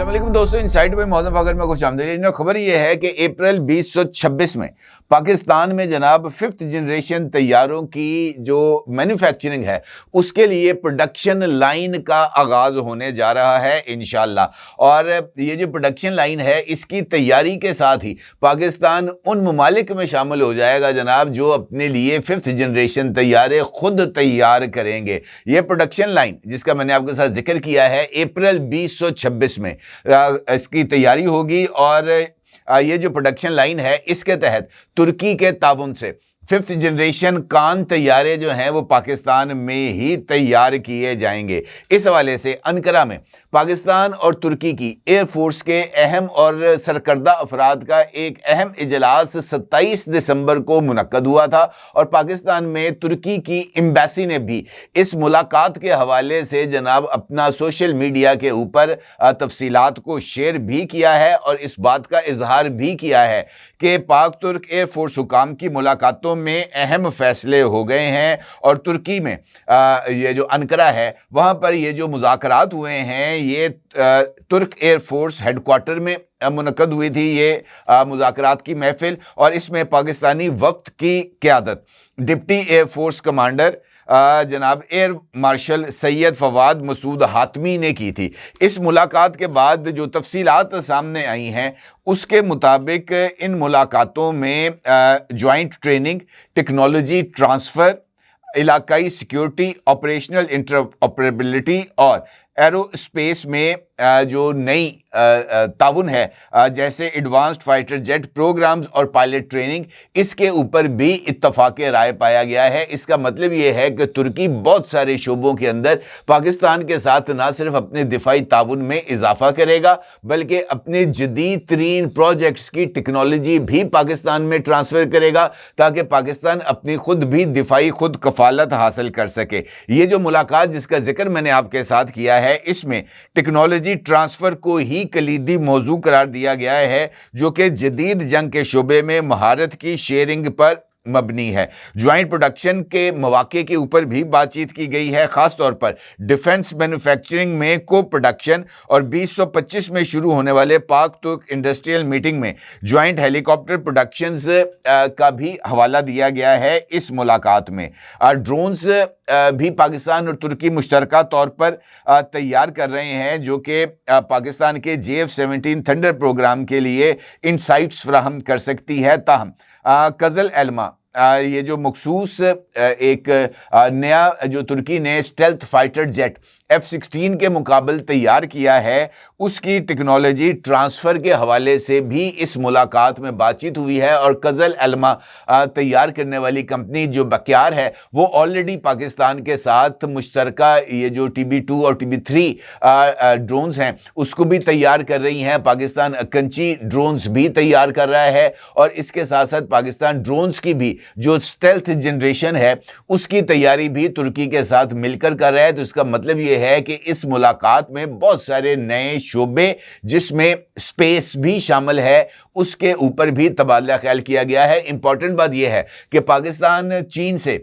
अस्सलाम वालेकुम दोस्तों, इनसाइड में मौजूद अगर में कुछ आमदनी खबर यह है कि अप्रैल 2026 में पाकिस्तान में जनाब 5th जनरेशन तैयारों की जो मैन्युफैक्चरिंग है उसके लिए प्रोडक्शन लाइन का आगाज होने जा रहा है इंशाअल्लाह। और ये जो प्रोडक्शन लाइन है इसकी तैयारी के साथ ही पाकिस्तान उन ममालिक में शामिल हो जाएगा जनाब जो अपने लिए 5th जनरेशन तैयारे खुद तैयार करेंगे। ये प्रोडक्शन लाइन जिसका मैंने आपके साथ जिक्र किया है अप्रैल 2026 में इसकी तैयारी होगी। और ये जो प्रोडक्शन लाइन है इसके तहत तुर्की के ताउन से 5th जनरेशन कान तैयारे जो हैं वो पाकिस्तान में ही तैयार किए जाएंगे। इस हवाले से अंकारा में पाकिस्तान और तुर्की की एयरफोर्स के अहम और सरकर्दा अफराद का एक अहम इजलास 27 दिसंबर को मुनक्कद हुआ था और पाकिस्तान में तुर्की की एम्बेसी ने भी इस मुलाकात के हवाले से जनाब अपना सोशल मीडिया के ऊपर तफसीलात को शेयर भी किया है और इस बात का इजहार भी किया है कि पाक तुर्क एयरफोर्स हुकाम की मुलाकातों में अहम फैसले हो गए हैं। और तुर्की में ये जो अंकारा है वहाँ पर ये जो मुज़ाकरात हुए हैं ये तुर्क एयरफोर्स हेडक्वार्टर में मुनक्कद हुई थी ये मुज़ाकरात की महफिल। और इसमें पाकिस्तानी वफ्द की क़यादत डिप्टी एयरफोर्स कमांडर जनाब air marshal Syed Fawad Masood Hatami ने की थी। इस मुलाकात के बाद जो तफसीलात सामने आई हैं उसके मुताबिक इन मुलाकातों में जॉइंट ट्रेनिंग, टेक्नोलॉजी ट्रांसफ़र, इलाकाई सिक्योरिटी, ऑपरेशनल इंटरऑपरेबिलिटी और एरोस्पेस में जो नई ताउन है जैसे एडवांस्ड फाइटर जेट प्रोग्राम्स और पायलट ट्रेनिंग, इसके ऊपर भी इत्तफाक राय पाया गया है। इसका मतलब ये है कि तुर्की बहुत सारे शोबों के अंदर पाकिस्तान के साथ ना सिर्फ अपने दिफाई ताउन में इजाफा करेगा बल्कि अपने जदीद तरीन प्रोजेक्ट्स की टेक्नोलॉजी भी पाकिस्तान में ट्रांसफ़र करेगा ताकि पाकिस्तान अपनी खुद भी दिफाई खुद कफालत हासिल कर सके। ये जो मुलाकात जिसका जिक्र मैंने आपके साथ किया है इसमें टेक्नोलॉजी ट्रांसफर को ही कलीदी मौजू करार दिया गया है जो कि जदीद जंग के शोबे में महारत की शेयरिंग पर मबनी है। ज्वाइंट प्रोडक्शन के मौके के ऊपर भी बातचीत की गई है, खास तौर पर डिफेंस मैन्युफैक्चरिंग में को प्रोडक्शन और 2025 में शुरू होने वाले पाक तुर्क इंडस्ट्रियल मीटिंग में ज्वाइंट हेलीकॉप्टर प्रोडक्शंस का भी हवाला दिया गया है। इस मुलाकात में ड्रोन्स भी पाकिस्तान और तुर्की मुश्तरका तौर पर तैयार कर रहे हैं जो कि पाकिस्तान के JF-17 थंडर प्रोग्राम के लिए इनसाइट्स फराहम कर सकती है। ताहम कज़ल एल्मा ये जो मखसूस एक नया जो तुर्की ने स्टेल्थ फाइटर जेट F-16 के मुकाबले तैयार किया है उसकी टेक्नोलॉजी ट्रांसफ़र के हवाले से भी इस मुलाकात में बातचीत हुई है। और कज़ल एल्मा तैयार करने वाली कंपनी जो बकियार है वो ऑलरेडी पाकिस्तान के साथ मुश्तरका ये जो TB2 और TB3 ड्रोन्स हैं उसको भी तैयार कर रही हैं। पाकिस्तान अकंची ड्रोन्स भी तैयार कर रहा है और इसके साथ साथ पाकिस्तान ड्रोन्स की भी जो स्टेल्थ जनरेशन है उसकी तैयारी भी तुर्की के साथ मिलकर कर रहा है। तो इसका मतलब ये है कि इस मुलाकात में बहुत सारे नए शोबे जिसमें स्पेस भी शामिल है उसके ऊपर भी तबादला ख्याल किया गया है। इंपॉर्टेंट बात यह है कि पाकिस्तान चीन से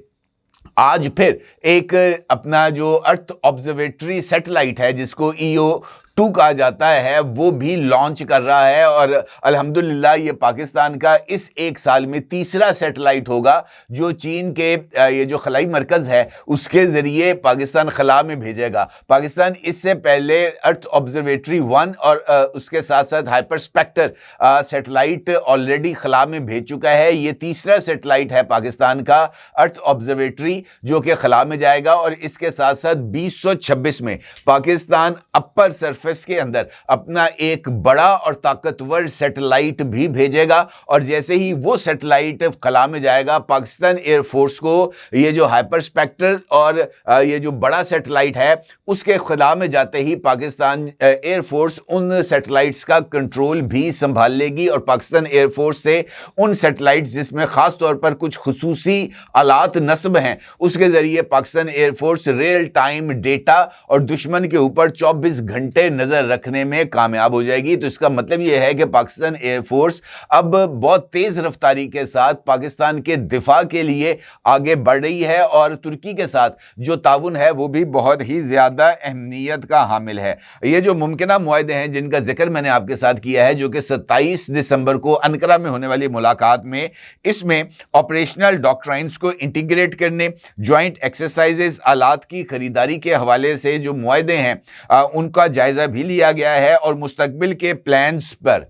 आज फिर एक अपना जो अर्थ ऑब्जर्वेटरी सैटेलाइट है जिसको EO-2 कहा जाता है वो भी लॉन्च कर रहा है और अल्हम्दुलिल्लाह ये पाकिस्तान का इस एक साल में तीसरा सैटेलाइट होगा जो चीन के ये जो खलाई मरकज़ है उसके ज़रिए पाकिस्तान खला में भेजेगा। पाकिस्तान इससे पहले अर्थ ऑब्जर्वेटरी 1 और उसके साथ साथ हाइपरस्पेक्टर सैटेलाइट ऑलरेडी खला में भेज चुका है। ये तीसरा सैटेलाइट है पाकिस्तान का अर्थ ऑब्जर्वेटरी जो कि खला में जाएगा और इसके साथ साथ 2026 में पाकिस्तान अपर सरफेस के अंदर अपना एक बड़ा और ताकतवर सैटेलाइट भी भेजेगा। और जैसे ही वो सैटेलाइट खला में जाएगा पाकिस्तान एयरफोर्स को ये जो हाइपरस्पेक्टर और ये जो बड़ा सैटेलाइट है उसके खला में जाते ही पाकिस्तान एयरफोर्स उन सैटेलाइट्स का कंट्रोल भी संभाल लेगी और पाकिस्तान एयरफोर्स से उन सैटेलाइट्स जिसमें खास तौर पर कुछ खुसूसी आलात नस्ब हैं उसके जरिए Pakistan air force real time data और दुश्मन के ऊपर 24 घंटे नजर रखने में कामयाब हो जाएगी। तो इसका मतलब यह है कि पाकिस्तान एयरफोर्स अब बहुत तेज रफ्तारी के साथ पाकिस्तान के दिफा के लिए आगे बढ़ रही है और तुर्की के साथ जो ताउन है वो भी बहुत ही ज्यादा अहमियत का हामिल है। ये जो मुमकिन मुआहदे हैं जिनका जिक्र मैंने आपके साथ किया है, जो कि 27 दिसंबर को अनकरा में होने वाली मुलाकात में, इसमें ऑपरेशनल डॉक्ट्राइन्स को इंटीग्रेट करने, ज्वाइंट एक्सरसाइजेस, आलात की खरीदारी के हवाले से जो मुआहदे हैं उनका जायजा भी लिया गया है और मुस्तकबिल के प्लान्स पर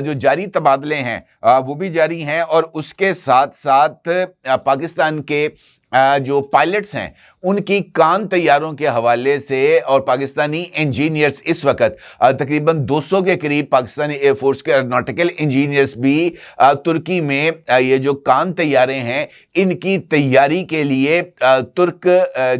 जो जारी तबादले हैं वो भी जारी हैं। और उसके साथ साथ पाकिस्तान के जो पायलट्स हैं उनकी कान तैयारों के हवाले से और पाकिस्तानी इंजीनियर्स इस वक्त तकरीबन 200 के करीब पाकिस्तानी एयरफोर्स के एरोनॉटिकल इंजीनियर्स भी तुर्की में ये जो कान तैयारे हैं इनकी तैयारी के लिए तुर्क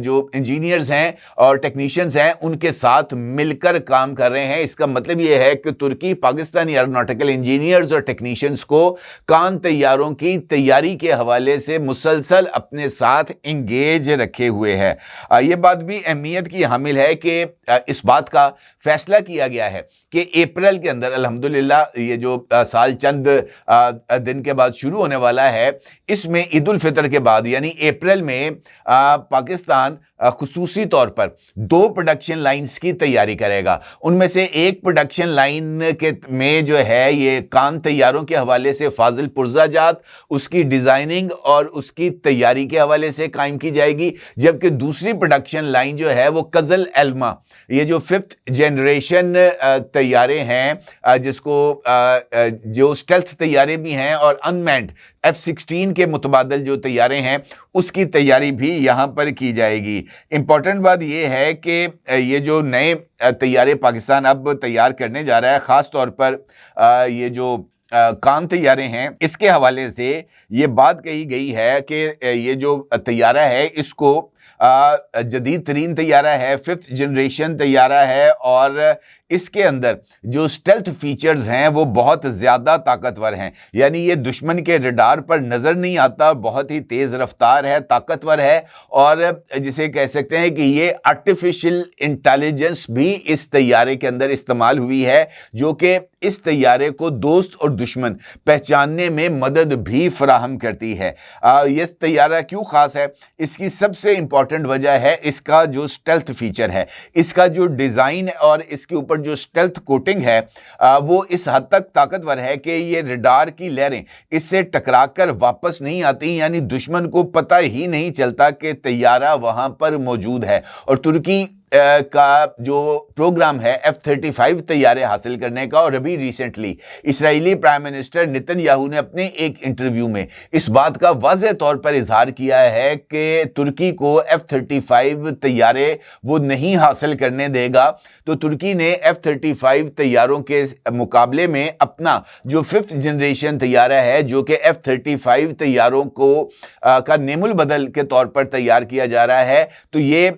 जो इंजीनियर्स हैं और टेक्नीशियंस हैं उनके साथ मिलकर काम कर रहे हैं। इसका मतलब ये है कि तुर्की पाकिस्तानी एरोनॉटिकल इंजीनियर्स और टेक्नीशियंस को कान तैयारों की तैयारी के हवाले से मुसलसल अपने साथ इंगेज रखे हुए है। यह बात भी अहमियत की हामिल है कि इस बात का फैसला किया गया है कि अप्रैल के अंदर अल्हम्दुलिल्लाह ये जो साल चंद दिन के बाद शुरू होने वाला है, इसमें ईद उल फितर के बाद यानी अप्रैल में पाकिस्तान खुसूसी तौर पर 2 प्रोडक्शन लाइंस की तैयारी करेगा। उनमें से एक प्रोडक्शन लाइन के में जो है ये कान तैयारों के हवाले से फाजिल पुर्जाजात, उसकी डिजाइनिंग और उसकी तैयारी के हवाले से कायम की जाएगी, जबकि दूसरी प्रोडक्शन लाइन जो है वो कजल एल्मा, ये जो 5th जनरेशन तैयारे हैं जिसको जो स्टेल्थ तैयारे भी हैं और अनमैन्ड F-16 के मुतबादल जो तैयारे हैं उसकी तैयारी भी यहां पर की जाएगी। इंपॉर्टेंट बात यह है कि ये जो नए तैयारे पाकिस्तान अब तैयार करने जा रहा है, ख़ास तौर पर ये जो कान तैयारे हैं इसके हवाले से ये बात कही गई है कि ये जो तैयारा है इसको जदीद तरीन तैयारा है, 5th जनरेशन तैयारा है और इसके अंदर जो स्टेल्थ फीचर्स हैं वो बहुत ज़्यादा ताकतवर हैं। यानी ये दुश्मन के रडार पर नज़र नहीं आता, बहुत ही तेज़ रफ्तार है, ताकतवर है और जिसे कह सकते हैं कि ये आर्टिफिशियल इंटेलिजेंस भी इस तैयारे के अंदर इस्तेमाल हुई है, जो कि इस तैयारे को दोस्त और दुश्मन पहचानने में मदद भी फराहम करती है। ये तैयारा क्यों ख़ास है? इसकी सबसे इंपॉर्टेंट वजह है इसका जो स्टेल्थ फीचर है, इसका जो डिज़ाइन और इसके ऊपर जो स्टेल्थ कोटिंग है वो इस हद तक ताकतवर है कि ये रडार की लहरें इससे टकराकर वापस नहीं आती, यानी दुश्मन को पता ही नहीं चलता कि तैयारा वहां पर मौजूद है। और तुर्की का जो प्रोग्राम है F-35 तैयारे हासिल करने का, और अभी रिसेंटली इस्राएली प्राइम मिनिस्टर नेतन्याहू ने अपने एक इंटरव्यू में इस बात का वाज़ेह तौर पर इजहार किया है कि तुर्की को F-35 तैयारे वो नहीं हासिल करने देगा। तो तुर्की ने F-35 तैयारों के मुकाबले में अपना जो 5th जनरेशन तैयारा है, जो कि F-35 तैयारों को का नेमुल बदल के तौर पर तैयार किया जा रहा है, तो ये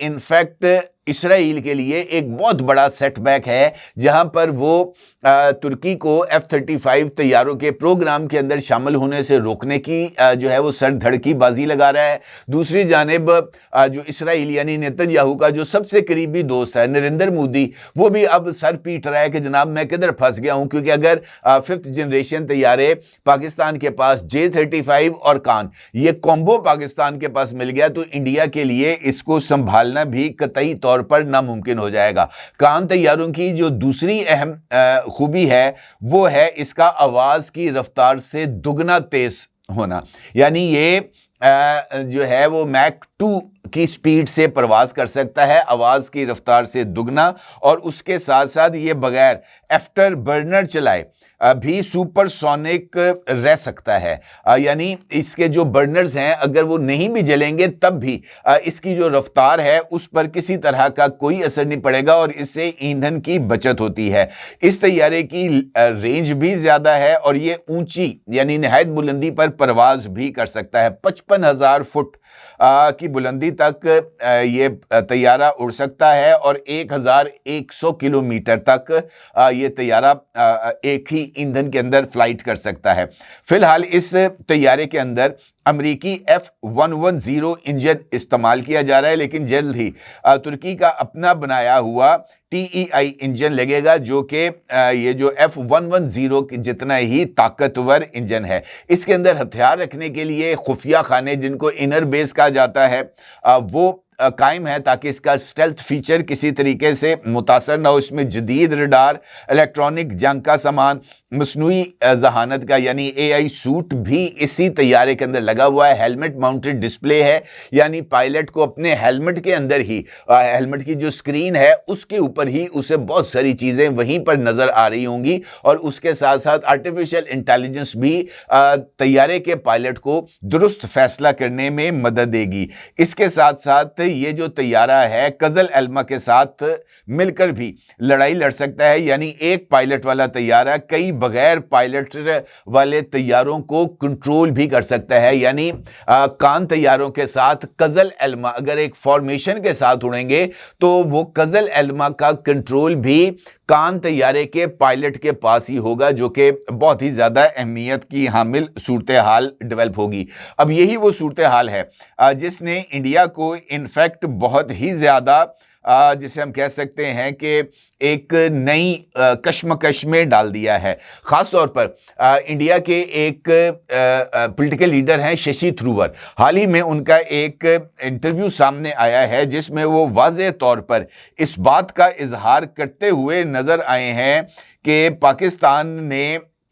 इनफैक्ट इसराइल के लिए एक बहुत बड़ा सेटबैक है, जहां पर वो तुर्की को F-35 तैयारों के प्रोग्राम के अंदर शामिल होने से रोकने की जो है वो सर धड़ की बाजी लगा रहा है। दूसरी जानिब जो इसराइल यानी नेतन्याहू का जो सबसे करीबी दोस्त है नरेंद्र मोदी, वो भी अब सर पीट रहा है कि जनाब मैं किधर फंस गया हूं, क्योंकि अगर 5th जनरेशन तैयारे पाकिस्तान के पास J-35 और कान ये कॉम्बो पाकिस्तान के पास मिल गया तो इंडिया के लिए इसको संभालना भी कतई तौर पर नामुमकिन हो जाएगा। कान तैयारों की जो दूसरी अहम खूबी है वो है इसका आवाज की रफ्तार से दुगना तेज होना, यानी ये जो है वो मैक 2 की स्पीड से परवाज कर सकता है, आवाज की रफ्तार से दुगना, और उसके साथ साथ ये बगैर आफ्टर बर्नर चलाए भी सुपरसोनिक रह सकता है। यानी इसके जो बर्नर्स हैं अगर वो नहीं भी जलेंगे तब भी इसकी जो रफ्तार है उस पर किसी तरह का कोई असर नहीं पड़ेगा और इससे ईंधन की बचत होती है। इस तैयारे की रेंज भी ज़्यादा है और ये ऊंची यानी निहायत बुलंदी पर परवाज भी कर सकता है। 55,000 फुट की बुलंदी तक ये तैयारा उड़ सकता है और 1,100 किलोमीटर तक ये तैयारा एक ही ईंधन के अंदर फ्लाइट कर सकता है। फिलहाल इस तैयारे के अंदर अमरीकी F110 इंजन इस्तेमाल किया जा रहा है, लेकिन जल्द ही तुर्की का अपना बनाया हुआ TEI इंजन लगेगा, जो कि ये जो F110 जितना ही ताकतवर इंजन है। इसके अंदर हथियार रखने के लिए खुफिया खाने, जिनको इनर बेस कहा जाता है, वो कायम है, ताकि इसका स्टेल्थ फीचर किसी तरीके से मुतासर ना हो। इसमें जदीद रडार, इलेक्ट्रॉनिक जंग का सामान, मसनूई जहानत का यानी AI सूट भी इसी तैयारे के अंदर लगा हुआ है। हेलमेट माउंटेड डिस्प्ले है, यानी पायलट को अपने हेलमेट के अंदर ही, हेलमेट की जो स्क्रीन है उसके ऊपर ही उसे बहुत सारी चीज़ें वहीं पर नज़र आ रही होंगी, और उसके साथ साथ आर्टिफिशियल इंटेलिजेंस भी तैयारे के पायलट को दुरुस्त फैसला करने में मदद देगी। इसके साथ साथ ये जो तैयारा है कजल एल्मा के साथ मिलकर भी लड़ाई लड़ सकता है, यानी एक पायलट वाला तैयारा कई बगैर पायलट वाले तैयारों को कंट्रोल भी कर सकता है। यानी कान तैयारों के साथ कजल एल्मा अगर एक फॉर्मेशन के साथ उड़ेंगे तो वो कजल एल्मा का कंट्रोल भी कान तैयारे के पायलट के पास ही होगा, जो कि बहुत ही ज्यादा अहमियत की हामिल सूरत हाल डेवलप होगी। अब यही वो सूरत हाल है जिसने इंडिया को इनफैक्ट बहुत ही ज्यादा जिसे हम कह सकते हैं कि एक नई कश्मकश में डाल दिया है। ख़ास तौर पर इंडिया के एक पॉलिटिकल लीडर हैं शशि थरूर। हाल ही में उनका एक इंटरव्यू सामने आया है जिसमें वो वाज़ेह तौर पर इस बात का इजहार करते हुए नज़र आए हैं कि पाकिस्तान ने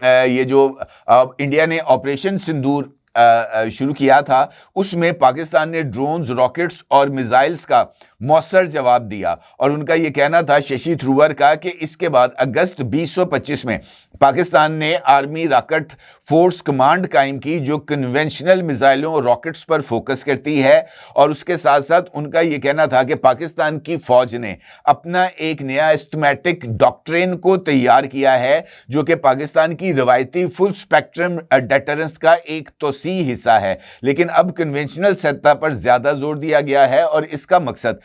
ये जो इंडिया ने ऑपरेशन सिंदूर शुरू किया था, उसमें पाकिस्तान ने ड्रोन्स, रॉकेट्स और मिसाइल्स का मौसर जवाब दिया। और उनका यह कहना था शशि थरूर का कि इसके बाद अगस्त 2025 में पाकिस्तान ने आर्मी रॉकेट फोर्स कमांड कायम की, जो कन्वेंशनल मिसाइलों और रॉकेट्स पर फोकस करती है। और उसके साथ साथ उनका यह कहना था कि पाकिस्तान की फौज ने अपना एक नया सिस्टमैटिक डॉक्ट्रिन को तैयार किया है, जो कि पाकिस्तान की रवायती फुल स्पेक्ट्रम डेटरेंस का एक तोसी हिस्सा है, लेकिन अब कन्वेंशनल सतह पर ज्यादा जोर दिया गया है। और इसका मकसद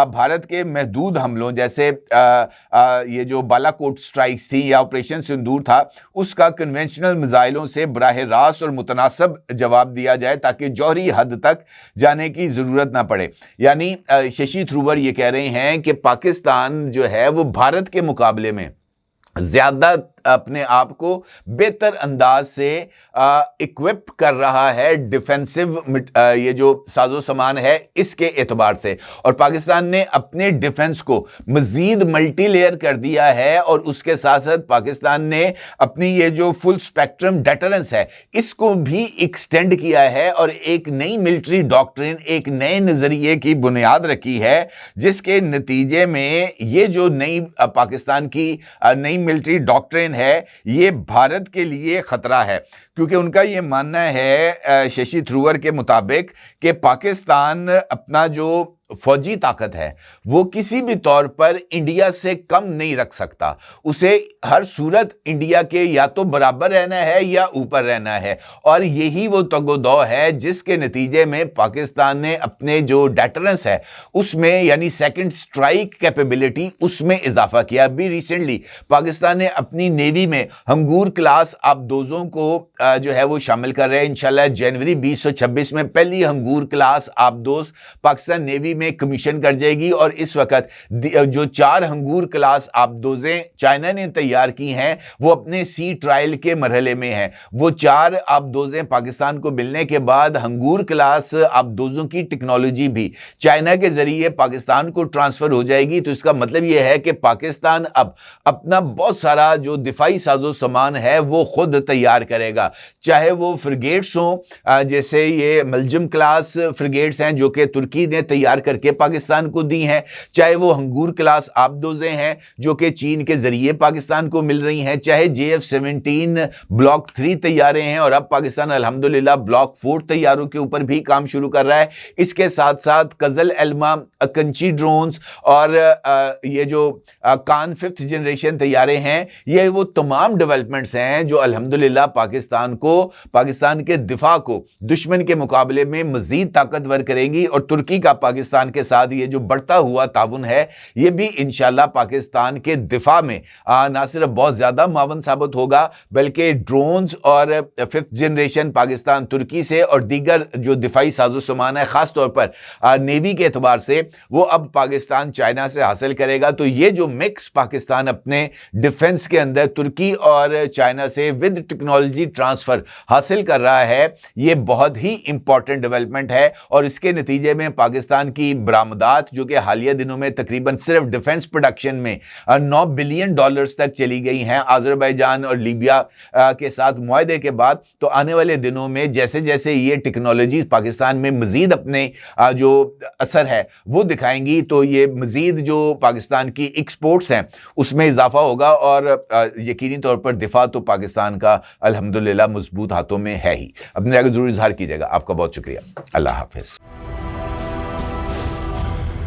भारत के महदूद हमलों, जैसे ये जो बालाकोट स्ट्राइक्स थी या ऑपरेशन सिंदूर था, उसका कन्वेंशनल मिसाइलों से बराह रास्त और मुतनासिब जवाब दिया जाए, ताकि जौहरी हद तक जाने की जरूरत ना पड़े। यानी शशि थरूर ये कह रहे हैं कि पाकिस्तान जो है वो भारत के मुकाबले में ज्यादा अपने आप को बेहतर अंदाज से इक्विप कर रहा है डिफेंसिव ये जो साजो सामान है इसके एतबार से। और पाकिस्तान ने अपने डिफेंस को मजीद मल्टी लेयर कर दिया है, और उसके साथ साथ पाकिस्तान ने अपनी ये जो फुल स्पेक्ट्रम डेटरेंस है इसको भी एक्सटेंड किया है, और एक नई मिलिट्री डॉक्ट्रिन, एक नए नजरिए की बुनियाद रखी है, जिसके नतीजे में ये जो नई पाकिस्तान की नई मिलिट्री डॉक्ट्रिन है ये भारत के लिए खतरा है। क्योंकि उनका ये मानना है शशि थरूर के मुताबिक कि पाकिस्तान अपना जो फौजी ताकत है वो किसी भी तौर पर इंडिया से कम नहीं रख सकता। उसे हर सूरत इंडिया के या तो बराबर रहना है या ऊपर रहना है, और यही वो तगोदौ है जिसके नतीजे में पाकिस्तान ने अपने जो डेटरेंस है उसमें, यानी सेकंड स्ट्राइक कैपेबिलिटी, उसमें इजाफा किया। अभी रिसेंटली पाकिस्तान ने अपनी नेवी में हंगूर क्लास आबदोजों को जो है वो शामिल कर रहे हैं। इंशाल्लाह जनवरी 2026 में पहली हंगूर क्लास आबदोज पाकिस्तान नेवी में कमीशन कर जाएगी। और इस वक्त जो 4 हंगूर क्लास आबदोजें चाइना ने तैयार की हैं वो अपने सी ट्रायल के मरहले में हैं। वो 4 आबदोजें पाकिस्तान को मिलने के बाद हंगूर क्लास आबदोजों की टेक्नोलॉजी भी चाइना के जरिए पाकिस्तान को ट्रांसफर हो जाएगी। तो इसका मतलब यह है कि पाकिस्तान अब अपना बहुत सारा जो दिफाई साजो सामान है वो खुद तैयार करेगा, चाहे वो फ्रिगेट्स हों, जैसे ये मलजम क्लास फ्रिगेट्स हैं जो कि तुर्की ने तैयार करके पाकिस्तान को दी हैं, चाहे वो हंगूर क्लास आबदोजें हैं जो कि चीन के जरिए पाकिस्तान को मिल रही हैं, चाहे JF-17 ब्लॉक 3 तैयारे हैं, और अब पाकिस्तान अल्हम्दुलिल्लाह ब्लॉक 4 तैयारों के ऊपर भी काम शुरू कर रहा है। इसके साथ साथ कजल एल्मा, कंची ड्रोन्स और ये जो कान 5th जनरेशन तैयारे हैं, ये वो तमाम डेवलपमेंट्स हैं जो अल्हम्दुलिल्लाह पाकिस्तान के दिफा को दुश्मन के मुकाबले में मजीद ताकतवर करेंगी। और तुर्की का पाकिस्तान पाकिस्तान के साथ ये जो बढ़ता हुआ ताउन है, ये भी इंशाल्लाह पाकिस्तान के दिफा में ना सिर्फ बहुत ज्यादा मावन साबित होगा, बल्कि ड्रोन्स और 5th जनरेशन पाकिस्तान तुर्की से और दीगर जो दिफाई साजो सामान है, खासतौर पर नेवी के एतबार से, वो अब पाकिस्तान चाइना से हासिल करेगा। तो ये जो मिक्स पाकिस्तान अपने डिफेंस के अंदर तुर्की और चाइना से विद टेक्नोलॉजी ट्रांसफर हासिल कर रहा है, ये बहुत ही इंपॉर्टेंट डेवलपमेंट है। और इसके नतीजे में पाकिस्तान की बरामदात जो कि हालिया दिनों में तकरीबन सिर्फ डिफेंस प्रोडक्शन में $9 बिलियन तक चली गई हैं अजरबैजान और लीबिया के साथ मुआहदे के बाद। तो आने वाले दिनों में जैसे जैसे ये टेक्नोलॉजी पाकिस्तान में मजीद अपने जो असर है वो दिखाएंगी, तो ये मजीद जो पाकिस्तान की एक्सपोर्ट्स हैं उसमें इजाफा होगा। और यकीनी तौर पर दिफा तो पाकिस्तान का अल्हम्दुलिल्लाह मजबूत हाथों में है ही। अपने आगे जरूर इजहार कीजिएगा। आपका बहुत शुक्रिया। अल्लाह हाफिज।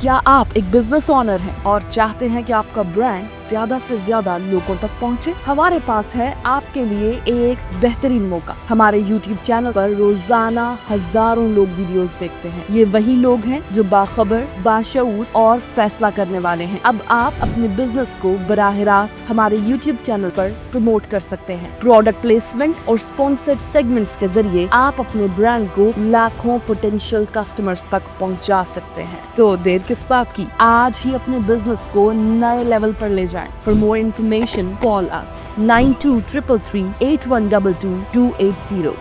क्या आप एक बिजनेस ओनर हैं और चाहते हैं कि आपका ब्रांड ज्यादा से ज्यादा लोगों तक पहुंचे? हमारे पास है आपके लिए एक बेहतरीन मौका। हमारे YouTube चैनल पर रोजाना हजारों लोग वीडियोस देखते हैं। ये वही लोग हैं जो बाखबर, बाशऊर और फैसला करने वाले हैं। अब आप अपने बिजनेस को बराह रास्त हमारे YouTube चैनल पर प्रमोट कर सकते हैं। प्रोडक्ट प्लेसमेंट और स्पॉन्सर्ड सेगमेंट्स के जरिए आप अपने ब्रांड को लाखों पोटेंशियल कस्टमर्स तक पहुंचा सकते हैं। तो देर किस बात की, आज ही अपने बिजनेस को नए लेवल पर ले जाएं। For more information, call us 9233 8122 280.